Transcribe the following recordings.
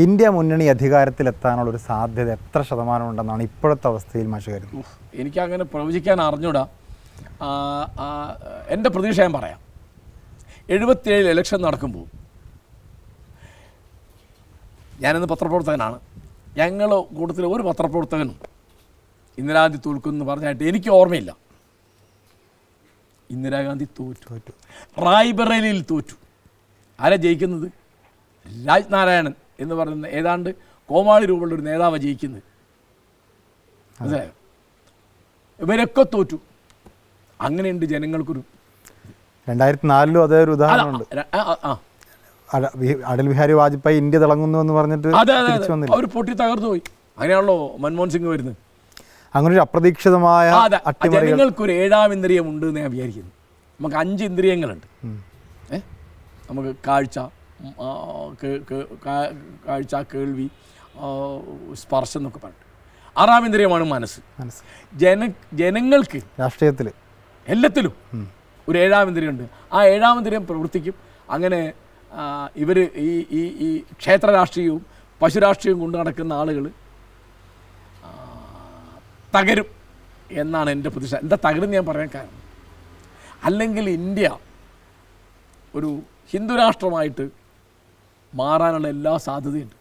India മുന്നണി അധികാരത്തിലെത്താനുള്ളൊരു സാധ്യത എത്ര ശതമാനം ഉണ്ടെന്നാണ് ഇപ്പോഴത്തെ അവസ്ഥയിൽ മാഷ് കരുതുന്നത്? എനിക്കങ്ങനെ പ്രവചിക്കാൻ അറിഞ്ഞൂടാ. എൻ്റെ പ്രതീക്ഷ ഞാൻ പറയാം. 77 ഇലക്ഷൻ നടക്കുമ്പോൾ ഞാനിന്ന് പത്രപ്രവർത്തകനാണ്. ഞങ്ങൾ കൂട്ടത്തിൽ ഒരു പത്രപ്രവർത്തകനും ഇന്ദിരാഗാന്ധി തോൽക്കുമെന്ന് പറഞ്ഞായിട്ട് എനിക്ക് ഓർമ്മയില്ല. ഇന്ദിരാഗാന്ധി തോറ്റു. റായ്ബറേലിയിൽ തോറ്റു. ആരാ ജയിക്കുന്നത്? രാജ്നാരായണൻ എന്ന് പറയുന്ന ഏതാണ്ട് കോമാളി രൂപമുള്ള ഒരു നേതാവ് ജയിക്കുന്നത്. അതെ, ഇവരൊക്കെ തോറ്റു. അങ്ങനെയുണ്ട് ജനങ്ങൾക്കൊരു 2004 അതേ ഒരു ഉദാഹരണമുണ്ട്. അടൽ ബിഹാരി വാജ്പേയി ഇന്ത്യ തിളങ്ങുന്നു എന്ന് പറഞ്ഞിട്ട് അവർ പൊട്ടി തകർന്നു പോയി. അങ്ങനെയാണല്ലോ മൻമോഹൻ സിംഗ് വരുന്നത്. അങ്ങനെ ഒരു അപ്രതീക്ഷിതമായ ജനങ്ങൾക്കൊരു 7ാം ഇന്ദ്രിയം ഉണ്ട് എന്ന് ഞാൻ വിചാരിക്കുന്നു. നമുക്ക് 5 ഇന്ദ്രിയങ്ങളുണ്ട്. നമുക്ക് കാഴ്ച, കേൾവി, സ്പർശം എന്നൊക്കെ പറഞ്ഞിട്ട് 6ാം ഇന്ദ്രിയമാണ് മനസ്സ്. ജനങ്ങൾക്ക് രാഷ്ട്രീയത്തിൽ എല്ലാത്തിലും ഒരു 7ാം ഇന്ദ്രിയമുണ്ട്. ആ 7ാം ഇന്ദ്രിയം പ്രവർത്തിക്കും. അങ്ങനെ ഇവർ ഈ ക്ഷേത്ര രാഷ്ട്രീയവും പശുരാഷ്ട്രീയവും കൊണ്ട് നടക്കുന്ന ആളുകൾ തകരും എന്നാണ് എൻ്റെ പ്രതീക്ഷ. എന്താ തകരും ഞാൻ പറയാൻ കാരണം, അല്ലെങ്കിൽ ഇന്ത്യ ഒരു ഹിന്ദു രാഷ്ട്രമായിട്ട് മാറാനുള്ള എല്ലാ സാധ്യതയുണ്ട്.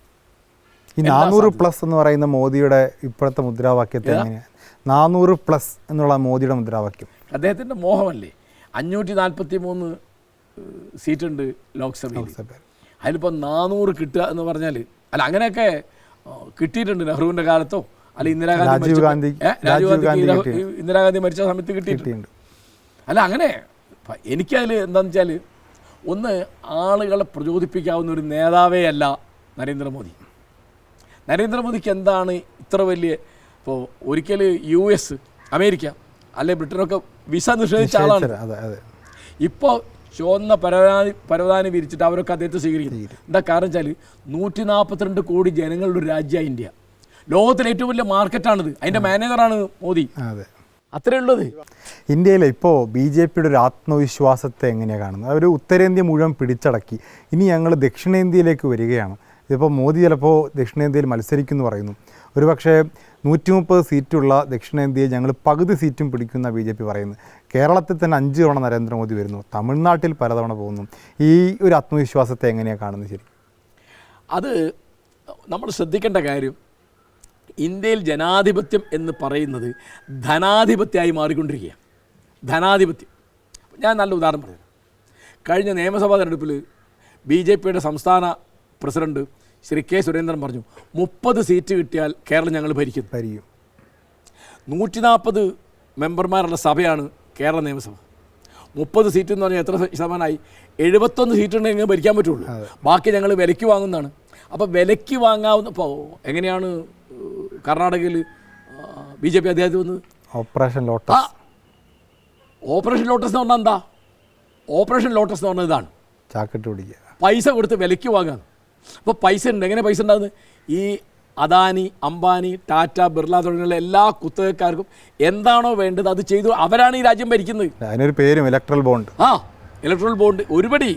ഈ 400+ എന്ന് പറയുന്ന മോദിയുടെ ഇപ്പോഴത്തെ മുദ്രാവാക്യത്തെ എങ്ങനെയാണ്? 400+ എന്നുള്ള മോദിയുടെ മുദ്രാവാക്യം അദ്ദേഹത്തിൻ്റെ മോഹമല്ലേ? 543 സീറ്റുണ്ട് ലോക്സഭയിൽ. അതിലിപ്പോൾ 400 കിട്ടുക എന്ന് പറഞ്ഞാൽ, അല്ല അങ്ങനെയൊക്കെ കിട്ടിയിട്ടുണ്ട് നെഹ്റുവിൻ്റെ കാലത്തോ, അല്ല ഇന്ദിരാഗാന്ധി മരിച്ച സമയത്ത് കിട്ടിയിട്ടുണ്ട്. അല്ല അങ്ങനെ എനിക്കതിൽ എന്താണെന്ന് വെച്ചാൽ, ഒന്ന് ആളുകളെ പ്രചോദിപ്പിക്കാവുന്ന ഒരു നേതാവേ അല്ല നരേന്ദ്രമോദി. നരേന്ദ്രമോദിക്ക് എന്താണ് ഇത്ര വലിയ, ഇപ്പോൾ ഒരിക്കൽ US, അമേരിക്ക അല്ലെ ബ്രിട്ടനൊക്കെ വിസ നിഷേധിച്ച ആളാണ്. ഇപ്പോൾ ചുവന്ന പരവതാനി വിരിച്ചിട്ട് അവരൊക്കെ അദ്ദേഹത്തെ സ്വീകരിക്കുന്നു. എന്താ കാരണം വെച്ചാൽ 142 കോടി ജനങ്ങളുടെ ഒരു രാജ്യമാണ് ഇന്ത്യ. ലോകത്തിലെ ഏറ്റവും വലിയ മാർക്കറ്റാണിത്. അതിൻ്റെ മാനേജറാണ് മോദി. അത്രേ ഉള്ളത്. ഇന്ത്യയിൽ ഇപ്പോൾ BJPയുടെ ഒരു ആത്മവിശ്വാസത്തെ എങ്ങനെയാണ് കാണുന്നത്? അവർ ഉത്തരേന്ത്യ മുഴുവൻ പിടിച്ചടക്കി, ഇനി ഞങ്ങൾ ദക്ഷിണേന്ത്യയിലേക്ക് വരികയാണ്. ഇതിപ്പോൾ മോദി ചിലപ്പോൾ ദക്ഷിണേന്ത്യയിൽ മത്സരിക്കുമെന്ന് പറയുന്നു. ഒരു പക്ഷേ 130 സീറ്റുള്ള ദക്ഷിണേന്ത്യയിൽ ഞങ്ങൾ പകുതി സീറ്റും പിടിക്കുന്ന BJP പറയുന്നു. കേരളത്തിൽ തന്നെ 5 തവണ നരേന്ദ്രമോദി വരുന്നു, തമിഴ്നാട്ടിൽ പലതവണ പോകുന്നു. ഈ ഒരു ആത്മവിശ്വാസത്തെ എങ്ങനെയാണ് കാണുന്നത്? ശരി, അത് നമ്മൾ ശ്രദ്ധിക്കേണ്ട കാര്യം, ഇന്ത്യയിൽ ജനാധിപത്യം എന്ന് പറയുന്നത് ധനാധിപത്യമായി മാറിക്കൊണ്ടിരിക്കുകയാണ്. ധനാധിപത്യം. ഞാൻ നല്ല ഉദാഹരണം പറയാം. കഴിഞ്ഞ നിയമസഭാ തെരഞ്ഞെടുപ്പിൽ BJPയുടെ സംസ്ഥാന പ്രസിഡന്റ് ശ്രീ K. സുരേന്ദ്രൻ പറഞ്ഞു 30 സീറ്റ് കിട്ടിയാൽ കേരളം ഞങ്ങൾ ഭരിക്കും. 140 മെമ്പർമാരുള്ള സഭയാണ് കേരള നിയമസഭ. 30 സീറ്റ് എന്ന് പറഞ്ഞാൽ എത്ര ശതമാനമായി? 71 സീറ്റ് ഉണ്ടെങ്കിൽ ഭരിക്കാൻ പറ്റുള്ളൂ. ബാക്കി ഞങ്ങൾ വിലയ്ക്ക് വാങ്ങുന്നതാണ്. അപ്പോൾ വിലയ്ക്ക് വാങ്ങാവുന്ന, ഇപ്പോൾ എങ്ങനെയാണ് കർണാടകയിൽ BJP അദ്ദേഹത്തിൽ വന്നത്? Operation lotus. ഓപ്പറേഷൻ ലോട്ടസ് എന്ന് പറഞ്ഞാൽ എന്താ? ഓപ്പറേഷൻ ലോട്ടസ് എന്ന് പറഞ്ഞാൽ ഇതാണ്, ചാക്കിട്ട് പിടിക്കുക, പൈസ കൊടുത്ത് വിലയ്ക്ക് വാങ്ങാൻ. അപ്പോൾ പൈസ ഉണ്ട്. എങ്ങനെ പൈസ ഉണ്ടാകുന്നത്? ഈ അദാനി, അംബാനി, ടാറ്റ, ബിർള തുടങ്ങിയുള്ള എല്ലാ കുത്തകക്കാർക്കും എന്താണോ വേണ്ടത് അത് ചെയ്തു. അവരാണ് ഈ രാജ്യം ഭരിക്കുന്നത്. അതിനൊരു പേരും ഇലക്ട്രൽ ബോണ്ട്. ഇലക്ട്രൽ ബോണ്ട് ഒരുപടി